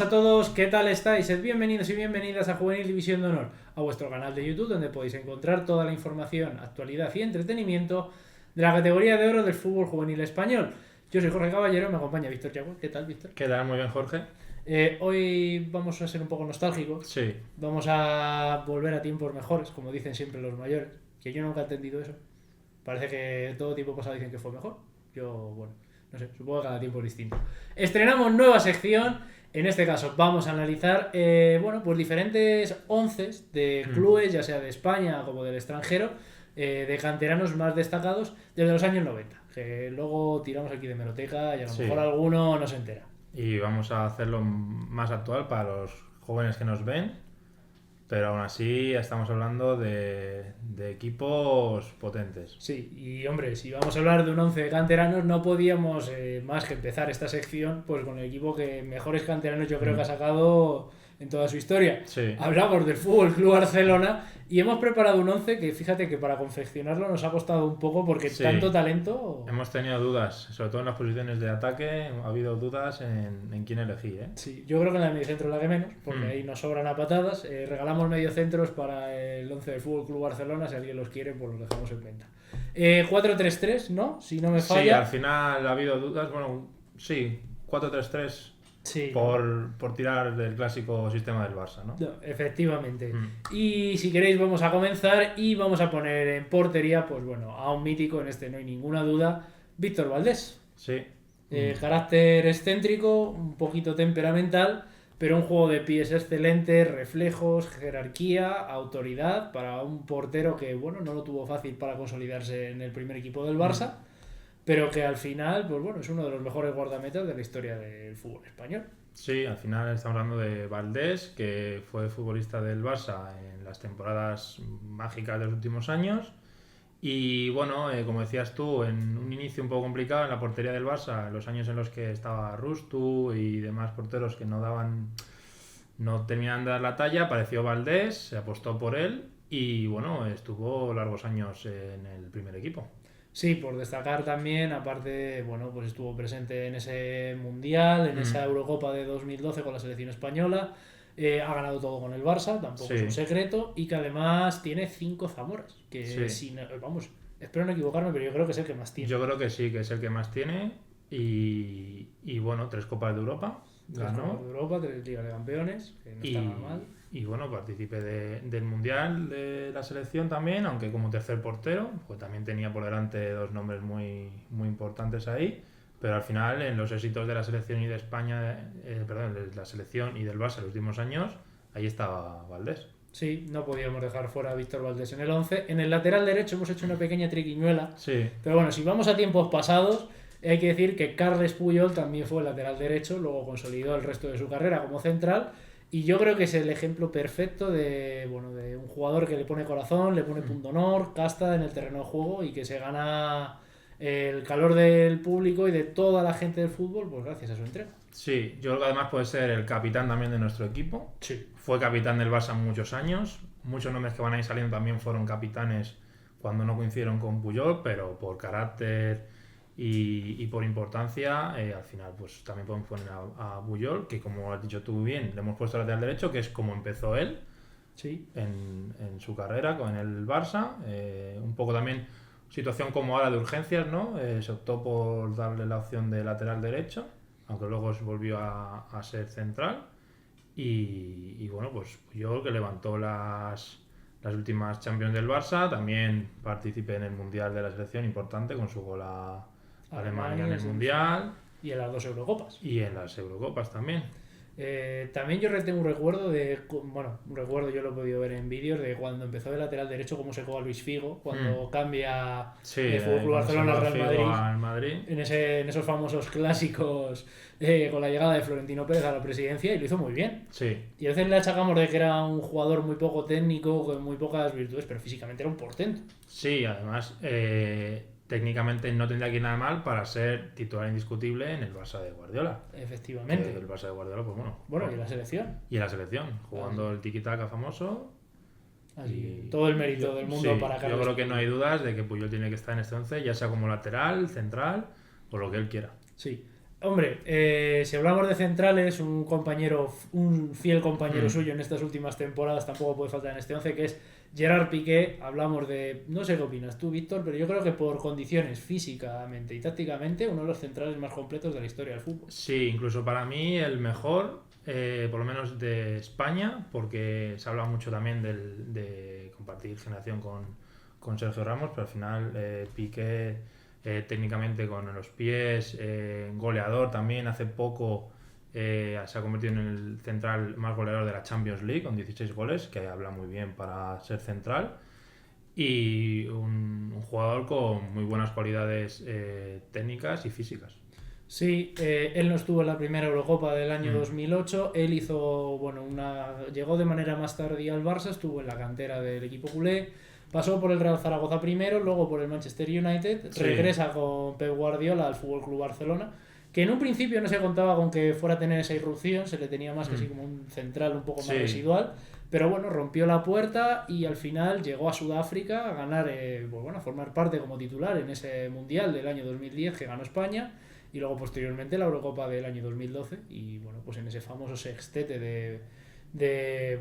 a todos, ¿qué tal estáis? Sed bienvenidos y bienvenidas a Juvenil División de Honor, a vuestro canal de YouTube, donde podéis encontrar toda la información, actualidad y entretenimiento de la categoría de oro del fútbol juvenil español. Yo soy Jorge Caballero, me acompaña Víctor Chagüe. ¿Qué tal, Víctor? ¿Qué tal? Muy bien, Jorge. Hoy vamos a ser un poco nostálgicos. Sí. Vamos a volver a tiempos mejores, como dicen siempre los mayores, que yo nunca he entendido eso. Parece que todo tiempo pasado dicen que fue mejor. Yo, bueno, no sé, supongo que cada tiempo es distinto. Estrenamos nueva sección. En este caso vamos a analizar pues diferentes onces de clubes, ya sea de España como del extranjero, de canteranos más destacados desde los años 90. Que luego tiramos aquí de hemeroteca y a lo mejor alguno no se entera. Y vamos a hacerlo más actual para los jóvenes que nos ven, pero aún así estamos hablando de equipos potentes. Sí, y hombre, si vamos a hablar de un once de canteranos, no podíamos más que empezar esta sección pues con el equipo que mejores canteranos yo creo que ha sacado en toda su historia. Sí. Hablamos del Fútbol Club Barcelona y hemos preparado un once que fíjate que para confeccionarlo nos ha costado un poco porque tanto talento... Hemos tenido dudas, sobre todo en las posiciones de ataque, ha habido dudas en quién elegir, ¿eh? Sí, yo creo que en la mediocentro la que menos, porque ahí nos sobran a patadas. Regalamos mediocentros para el 11 del Fútbol Club Barcelona, si alguien los quiere, pues los dejamos en venta. 4-3-3, ¿no? Si no me falla. Sí, al final ha habido dudas, bueno, sí, 4-3-3. Sí. Por tirar del clásico sistema del Barça, ¿no? No, efectivamente. Y si queréis vamos a comenzar y vamos a poner en portería, pues bueno, a un mítico, en este no hay ninguna duda, Víctor Valdés. Sí. Carácter excéntrico, un poquito temperamental, pero un juego de pies excelente, reflejos, jerarquía, autoridad para un portero que, bueno, no lo tuvo fácil para consolidarse en el primer equipo del Barça. Pero que al final, pues bueno, es uno de los mejores guardametas de la historia del fútbol español. Sí, al final estamos hablando de Valdés, que fue futbolista del Barça en las temporadas mágicas de los últimos años. Y bueno, como decías tú, en un inicio un poco complicado en la portería del Barça, en los años en los que estaba Rustu y demás porteros que no terminaban de dar la talla, apareció Valdés, se apostó por él y bueno, estuvo largos años en el primer equipo. Sí, por destacar también, aparte, bueno, pues estuvo presente en ese Mundial, en esa Eurocopa de 2012 con la selección española, ha ganado todo con el Barça, tampoco es un secreto, y que además tiene 5 Zamoras, que vamos, espero no equivocarme, pero yo creo que es el que más tiene. Yo creo que sí, que es el que más tiene, y bueno, 3 Copas de Europa. 3 Copas de Europa, 3 Ligas de Campeones, que no está nada mal. Y bueno, participé del Mundial de la selección también, aunque como tercer portero, pues también tenía por delante 2 nombres muy, muy importantes ahí, pero al final en los éxitos de la selección y de España, de la selección y del Barça en los últimos años, ahí estaba Valdés. Sí, no podíamos dejar fuera a Víctor Valdés en el 11. En el lateral derecho hemos hecho una pequeña triquiñuela, pero bueno, si vamos a tiempos pasados, hay que decir que Carles Puyol también fue lateral derecho, luego consolidó el resto de su carrera como central. Y yo creo que es el ejemplo perfecto de un jugador que le pone corazón, le pone punto honor, casta en el terreno de juego y que se gana el calor del público y de toda la gente del fútbol, pues gracias a su entrega. Sí, yo creo que además puede ser el capitán también de nuestro equipo. Sí. Fue capitán del Barça muchos años. Muchos nombres que van a ir saliendo también fueron capitanes cuando no coincidieron con Puyol, pero por carácter y por importancia, al final pues también podemos poner a Puyol, que como has dicho tú bien, le hemos puesto lateral derecho, que es como empezó él en su carrera con el Barça. Un poco también situación como ahora de urgencias, ¿no? Se optó por darle la opción de lateral derecho, aunque luego se volvió a ser central. Y bueno, pues Puyol, que levantó las últimas Champions del Barça, también participé en el Mundial de la selección, importante, con su gol a Alemania en el Mundial. Y en las 2 Eurocopas. Y en las Eurocopas también. También yo tengo un recuerdo yo lo he podido ver en vídeos de cuando empezó de lateral derecho, cómo se juega Luis Figo, cuando cambia de Fútbol Club Barcelona al Real Madrid. En esos famosos clásicos con la llegada de Florentino Pérez a la presidencia, y lo hizo muy bien. Sí. Y a veces le achacamos de que era un jugador muy poco técnico, con muy pocas virtudes, pero físicamente era un portento. Sí, además técnicamente no tendría que ir nada mal para ser titular indiscutible en el Barça de Guardiola. Efectivamente. El Barça de Guardiola, pues bueno. Bueno, y en la selección. Y en la selección, jugando el tiki-taka famoso. Así, todo el mérito del mundo para Carles. Yo creo que no hay dudas de que Puyol tiene que estar en este 11, ya sea como lateral, central o lo que él quiera. Sí. Hombre, si hablamos de centrales, un fiel compañero Mm. suyo en estas últimas temporadas tampoco puede faltar en este 11, que es Gerard Piqué. Hablamos de, no sé qué opinas tú, Víctor, pero yo creo que por condiciones físicamente y tácticamente, uno de los centrales más completos de la historia del fútbol. Sí, incluso para mí el mejor, por lo menos de España, porque se habla mucho también de compartir generación con Sergio Ramos, pero al final Piqué técnicamente con los pies, goleador también, hace poco se ha convertido en el central más goleador de la Champions League con 16 goles, que habla muy bien para ser central. Y un jugador con muy buenas cualidades técnicas y físicas. Sí, él no estuvo en la primera Eurocopa del año Mm. 2008. Él hizo, bueno, llegó de manera más tardía al Barça, estuvo en la cantera del equipo culé, pasó por el Real Zaragoza primero, luego por el Manchester United, Sí. regresa con Pep Guardiola al Fútbol Club Barcelona, que en un principio no se contaba con que fuera a tener esa irrupción, se le tenía más que así Mm. como un central un poco más Sí. residual, pero bueno, rompió la puerta y al final llegó a Sudáfrica a ganar, pues bueno, a formar parte como titular en ese Mundial del año 2010 que ganó España y luego posteriormente la Eurocopa del año 2012 y bueno, pues en ese famoso sextete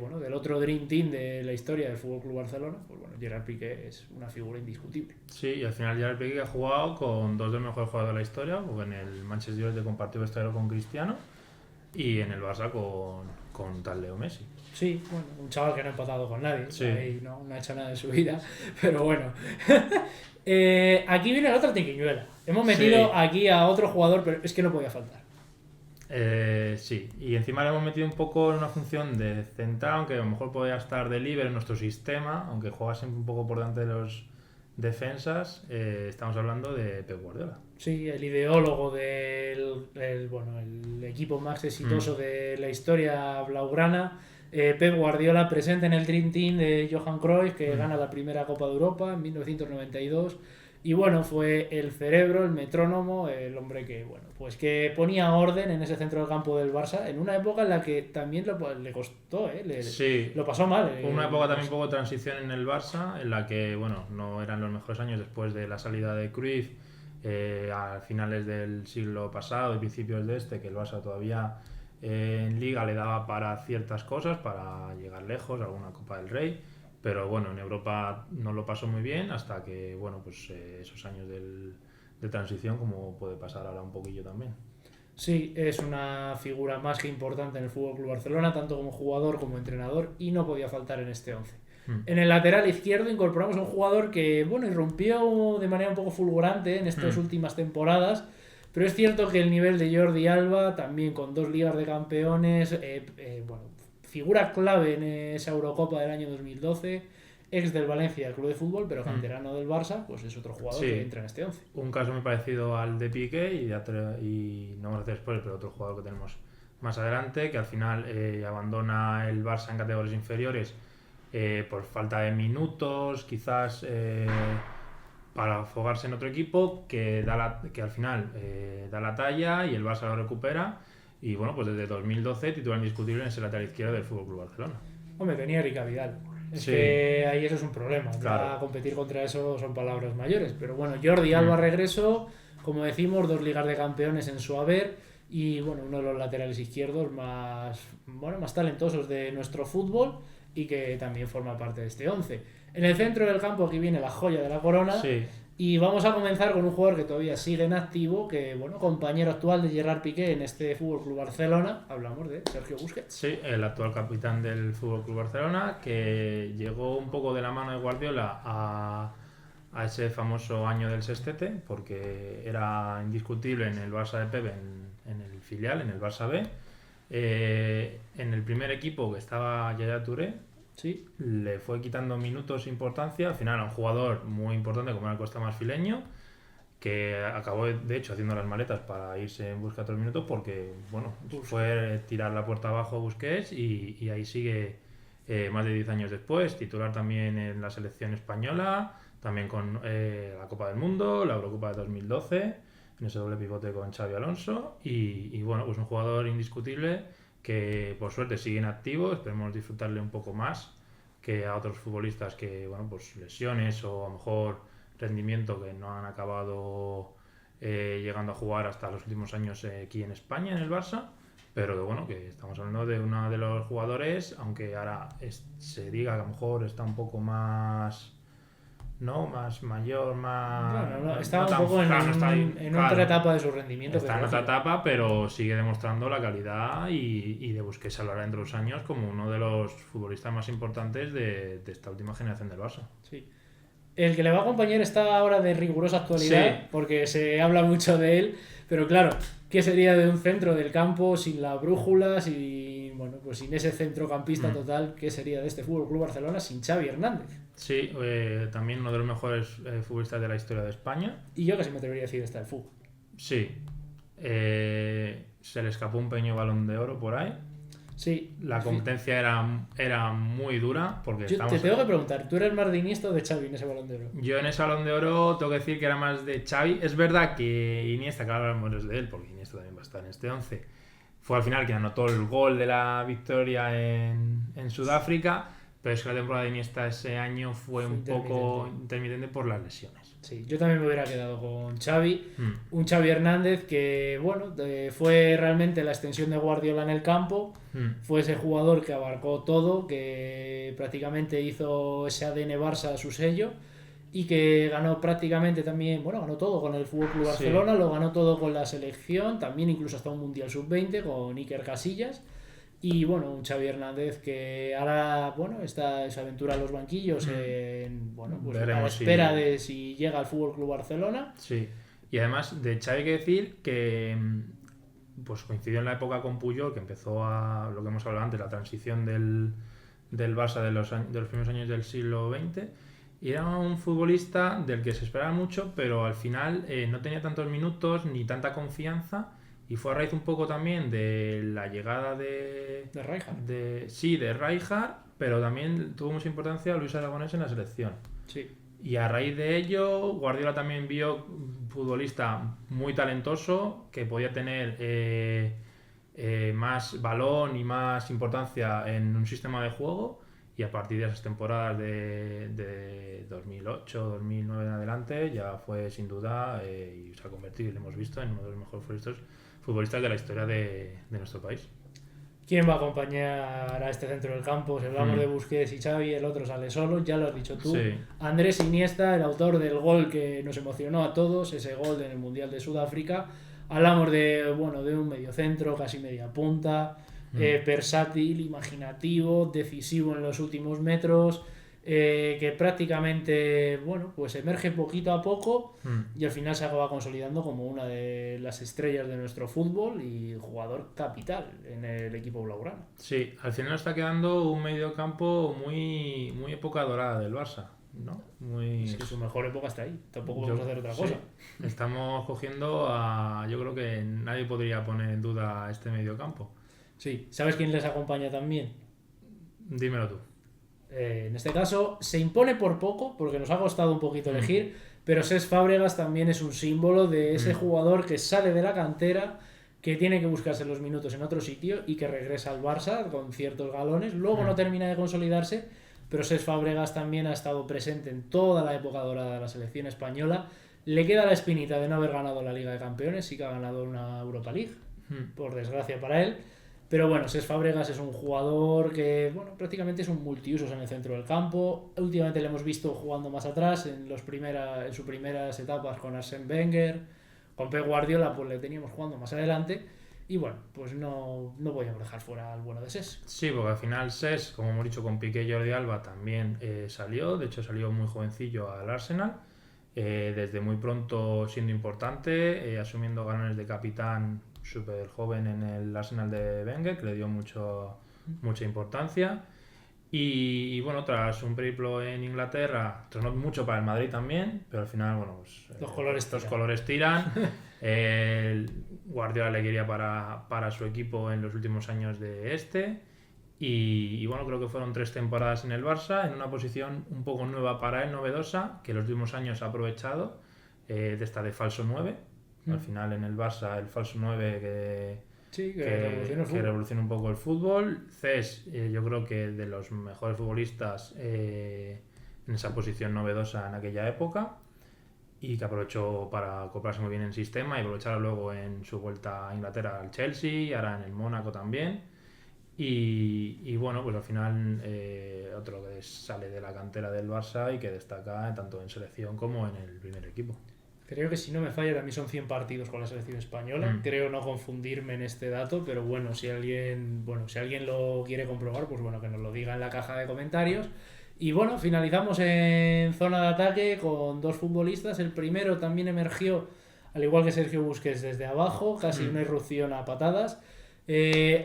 bueno, del otro Dream Team de la historia del Fútbol Club Barcelona, pues bueno, Gerard Piqué es una figura indiscutible. Sí, y al final ya el Piqué ha jugado con dos de los mejores jugadores de la historia, porque en el Manchester United compartió vestuario con Cristiano y en el Barça con tal Leo Messi. Sí, bueno, un chaval que no ha empatado con nadie, Sí. ahí no ha hecho nada en su vida, pero bueno. Aquí viene la otra triquiñuela. Hemos metido Sí. aquí a otro jugador, pero es que no podía faltar. Sí, y encima le hemos metido un poco en una función de central, aunque a lo mejor podría estar de líbero en nuestro sistema, aunque juega siempre un poco por delante de los defensas. Estamos hablando de Pep Guardiola. Sí, el ideólogo bueno, el equipo más exitoso de la historia blaugrana. Pep Guardiola presente en el Dream Team de Johan Cruyff, que gana la primera Copa de Europa en 1992. Y bueno, fue el cerebro, el metrónomo, el hombre que, bueno, pues que ponía orden en ese centro del campo del Barça en una época en la que también le costó, Sí, lo pasó mal. fue una época también un poco de transición en el Barça, en la que, bueno, no eran los mejores años después de la salida de Cruyff, a finales del siglo pasado y principios de este, que el Barça todavía en Liga le daba para ciertas cosas, para llegar lejos, alguna Copa del Rey, pero bueno, en Europa no lo pasó muy bien hasta que, bueno, pues esos años de transición, como puede pasar ahora un poquillo también. Sí, es una figura más que importante en el Fútbol Club Barcelona, tanto como jugador como entrenador, y no podía faltar en este 11. En el lateral izquierdo incorporamos a un jugador que, bueno, irrumpió de manera un poco fulgurante en estas últimas temporadas, pero es cierto que el nivel de Jordi Alba, también con 2 ligas de campeones, bueno, figura clave en esa Eurocopa del año 2012, ex del Valencia Club de Fútbol, pero canterano del Barça, pues es otro jugador Sí. que entra en este 11. Un caso muy parecido al de Piqué y no vamos a hacer spoiler, pero otro jugador que tenemos más adelante, que al final abandona el Barça en categorías inferiores por falta de minutos, quizás para afogarse en otro equipo, que al final da la talla y el Barça lo recupera. Y bueno, pues desde 2012 titular indiscutible en ese lateral izquierdo del FC Barcelona. Hombre, tenía Erika Vidal. Es Sí. que ahí eso es un problema. Claro. Ya competir contra eso son palabras mayores. Pero bueno, Jordi Alba regresó, como decimos, 2 ligas de campeones en su haber y bueno, uno de los laterales izquierdos más talentosos de nuestro fútbol y que también forma parte de este 11. En el centro del campo aquí viene la joya de la corona. Sí. Y vamos a comenzar con un jugador que todavía sigue en activo, que bueno, compañero actual de Gerard Piqué en este Fútbol Club Barcelona. Hablamos de Sergio Busquets. Sí, el actual capitán del FC Barcelona, que llegó un poco de la mano de Guardiola a ese famoso año del sextete, porque era indiscutible en el Barça de Pepe, en el filial, en el Barça B. En el primer equipo, que estaba Yaya Touré, Sí. le fue quitando minutos e importancia. Al final era un jugador muy importante como era el Costa Marfileño, que acabó de hecho haciendo las maletas para irse en busca de otros minutos porque bueno, fue tirar la puerta abajo a Busquets y ahí sigue más de 10 años después, titular también en la selección española, también con la Copa del Mundo, la Eurocopa de 2012, en ese doble pivote con Xavi Alonso y bueno, pues un jugador indiscutible que por suerte sigue en activo, esperemos disfrutarle un poco más que a otros futbolistas que, bueno, pues lesiones o a lo mejor rendimiento que no han acabado llegando a jugar hasta los últimos años aquí en España, en el Barça. Pero que bueno, que estamos hablando de uno de los jugadores, aunque ahora se diga que a lo mejor está un poco más, ¿no? Más mayor, más... Bueno, no, estaba no un poco claro, no está ahí, en claro, otra etapa de su rendimiento. está en otra etapa, pero sigue demostrando la calidad y de Busquets se hablará dentro de los años como uno de los futbolistas más importantes de esta última generación del Barça. Sí. El que le va a acompañar está ahora de rigurosa actualidad, Sí. porque se habla mucho de él, pero claro, ¿qué sería de un centro del campo sin la brújula, sin, bueno, pues sin ese centrocampista total? ¿Qué sería de este Fútbol Club Barcelona sin Xavi Hernández? Sí, también uno de los mejores futbolistas de la historia de España. Y yo casi me atrevería a decir hasta el fútbol. Sí. Se le escapó un pequeño Balón de Oro por ahí. Sí. La competencia era muy dura porque Yo te tengo que preguntar, ¿tú eres más de Iniesta o de Xavi en ese Balón de Oro? Yo en ese Balón de Oro tengo que decir que era más de Xavi. Es verdad que Iniesta, claro, hablamos de él, porque Iniesta también va a estar en este 11. Fue al final quien anotó el gol de la victoria en Sudáfrica, pero es que la temporada de Iniesta ese año fue un poco intermitente por las lesiones. Sí, yo también me hubiera quedado con Xavi. Un Xavi Hernández que, bueno, fue realmente la extensión de Guardiola en el campo. Fue ese jugador que abarcó todo, que prácticamente hizo ese ADN Barça a su sello y que ganó prácticamente también, bueno, ganó todo con el FC Barcelona, lo ganó todo con la selección, también incluso hasta un Mundial Sub-20 con Iker Casillas. Y bueno, un Xavi Hernández que ahora, bueno, está esa aventura en los banquillos, bueno, pues a la espera de si llega al Fútbol Club Barcelona. Sí, y además de Xavi hay que decir que pues coincidió en la época con Puyol, que empezó a lo que hemos hablado antes, la transición del Barça de los primeros años del siglo XX. Y era un futbolista del que se esperaba mucho, pero al final no tenía tantos minutos ni tanta confianza. Y fue a raíz un poco también de la llegada de Rijkaard. Sí, de Rijkaard, pero también tuvo mucha importancia Luis Aragonés en la selección. Sí. Y a raíz de ello, Guardiola también vio un futbolista muy talentoso que podía tener más balón y más importancia en un sistema de juego. Y a partir de esas temporadas de 2008, 2009 en adelante, ya fue sin duda y se ha convertido, y lo hemos visto, en uno de los mejores futbolistas de la historia de nuestro país. ¿Quién va a acompañar a este centro del campo? Si hablamos de Busquets y Xavi, el otro sale solo, ya lo has dicho tú. Sí. Andrés Iniesta, el autor del gol que nos emocionó a todos, ese gol en el Mundial de Sudáfrica. Hablamos de un mediocentro, casi media punta, versátil, imaginativo, decisivo en los últimos metros, que prácticamente, bueno, pues emerge poquito a poco y al final se acaba consolidando como una de las estrellas de nuestro fútbol y jugador capital en el equipo blaugrana. Sí, al final está quedando un mediocampo muy, muy época dorada del Barça, ¿no? Es que su mejor época está ahí, tampoco podemos hacer otra cosa. Estamos cogiendo yo creo que nadie podría poner en duda este mediocampo. Sí, ¿sabes quién les acompaña también? Dímelo tú. En este caso se impone por poco porque nos ha costado un poquito elegir, pero Cesc Fábregas también es un símbolo de ese jugador que sale de la cantera, que tiene que buscarse los minutos en otro sitio y que regresa al Barça con ciertos galones, luego no termina de consolidarse, pero Cesc Fábregas también ha estado presente en toda la época dorada de la selección española. Le queda la espinita de no haber ganado la Liga de Campeones, sí que ha ganado una Europa League, por desgracia para él. Pero bueno, Cesc Fábregas es un jugador que, bueno, prácticamente es un multiusos en el centro del campo. Últimamente le hemos visto jugando más atrás, en sus primeras etapas con Arsène Wenger. Con Pep Guardiola pues le teníamos jugando más adelante. Y bueno, pues no podíamos dejar fuera al bueno de Cesc. Sí, porque al final Cesc, como hemos dicho con Piqué y Jordi Alba, también salió. De hecho salió muy jovencillo al Arsenal. Desde muy pronto siendo importante, asumiendo galones de capitán súper joven en el Arsenal de Wenger, que le dio mucha importancia. Y bueno, tras un periplo en Inglaterra, tronó mucho para el Madrid también, pero al final, bueno, pues los colores tiran. Guardiola le quería para su equipo en los últimos años de y bueno, creo que fueron 3 temporadas en el Barça, en una posición un poco nueva para él, novedosa, que en los últimos años ha aprovechado, de esta de falso 9. Al final en el Barça el falso 9 que revoluciona un poco el fútbol. Cesc, yo creo que de los mejores futbolistas en esa posición novedosa en aquella época. y que aprovechó para acoplarse muy bien en el sistema y aprovecharlo luego en su vuelta a Inglaterra al Chelsea, ahora en el Mónaco también. Y bueno, pues al final otro que sale de la cantera del Barça y que destaca tanto en selección como en el primer equipo. Creo que si no me falla también son 100 partidos con la selección española. Creo no confundirme en este dato, pero bueno, si alguien lo quiere comprobar, pues bueno, que nos lo diga en la caja de comentarios. Y bueno, finalizamos en zona de ataque con 2 futbolistas. El primero también emergió, al igual que Sergio Busquets, desde abajo, casi una irrupción a patadas.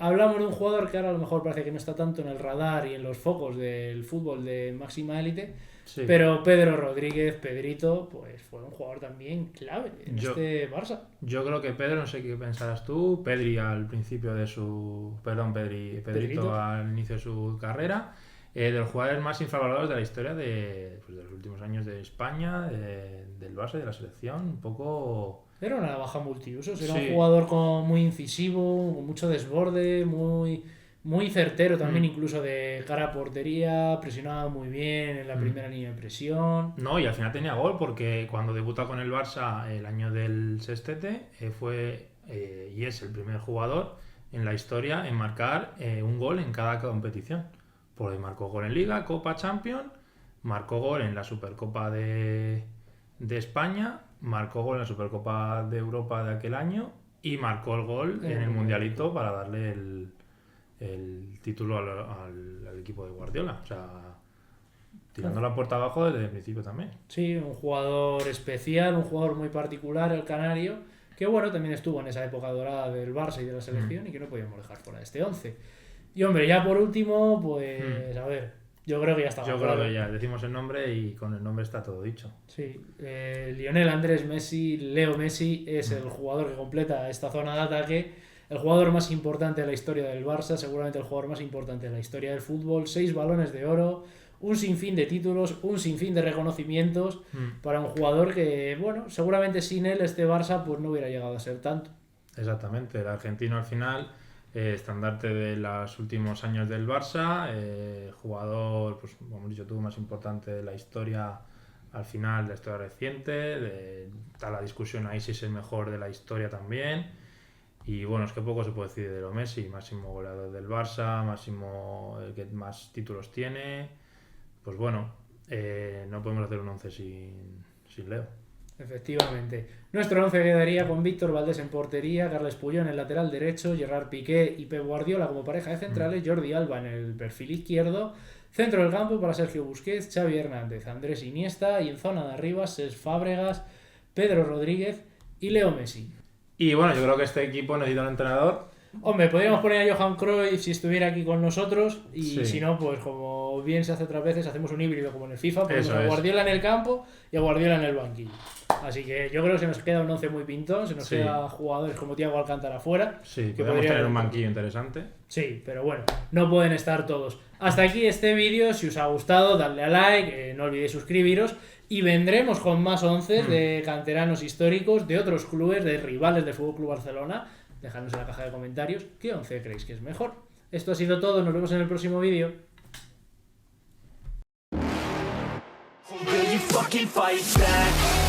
Hablamos de un jugador que ahora a lo mejor parece que no está tanto en el radar y en los focos del fútbol de máxima élite, sí. Pero Pedro Rodríguez, Pedrito, pues fue un jugador también clave en este Barça. Yo creo que Pedro, no sé qué pensarás tú, Pedrito al inicio de su carrera, de los jugadores más infravalorados de la historia de los últimos años de España, del Barça y de la selección, un poco... Era una baja multiusos, era un jugador muy incisivo, con mucho desborde, muy certero también, incluso de cara a portería, presionaba muy bien en la primera línea de presión. No, y al final tenía gol, porque cuando debuta con el Barça el año del sextete, fue y es el primer jugador en la historia en marcar un gol en cada competición. Porque marcó gol en Liga, Copa, Champions, marcó gol en la Supercopa de España, marcó gol en la Supercopa de Europa de aquel año y marcó el gol en el Mundialito para darle el título al equipo de Guardiola. O sea, tirando la puerta abajo desde el principio también. Sí, un jugador especial, un jugador muy particular, el canario, que bueno, también estuvo en esa época dorada del Barça y de la selección y que no podíamos dejar fuera de este 11. Y hombre, ya por último, pues a ver, yo creo que ya está. Yo creo que ya decimos el nombre y con el nombre está todo dicho. Sí, Lionel Andrés Messi, Leo Messi, es el jugador que completa esta zona de ataque, el jugador más importante de la historia del Barça, seguramente el jugador más importante de la historia del fútbol, 6 balones de oro, un sinfín de títulos, un sinfín de reconocimientos para un jugador que, bueno, seguramente sin él este Barça pues no hubiera llegado a ser tanto. Exactamente, el argentino al final... estandarte de los últimos años del Barça, jugador, pues como hemos dicho tú, más importante de la historia al final, de la historia reciente, está la discusión ahí si es el mejor de la historia también, y bueno, es que poco se puede decir de Leo Messi, máximo goleador del Barça, máximo el que más títulos tiene, pues bueno, no podemos hacer un 11 sin Leo. Efectivamente. Nuestro 11 quedaría con Víctor Valdés en portería, Carles Puyol en el lateral derecho, Gerard Piqué y Pep Guardiola como pareja de centrales, Jordi Alba en el perfil izquierdo, centro del campo para Sergio Busquets, Xavi Hernández, Andrés Iniesta y en zona de arriba Cesc Fábregas, Pedro Rodríguez y Leo Messi. Y bueno, yo creo que este equipo necesita un entrenador. Hombre, podríamos poner a Johan Cruyff si estuviera aquí con nosotros y si no, pues como bien se hace otras veces, hacemos un híbrido como en el FIFA, ponemos a Guardiola en el campo y a Guardiola en el banquillo. Así que yo creo que se nos queda un 11 muy pintón, se nos queda jugadores como Thiago Alcántara afuera. Sí, que podemos tener un banquillo interesante. Sí, pero bueno, no pueden estar todos. Hasta aquí este vídeo, si os ha gustado, dadle a like, no olvidéis suscribiros y vendremos con más 11 de canteranos históricos, de otros clubes, de rivales del FC Barcelona. Dejadnos en la caja de comentarios qué 11 creéis que es mejor. Esto ha sido todo, nos vemos en el próximo vídeo. Will you fucking fight back?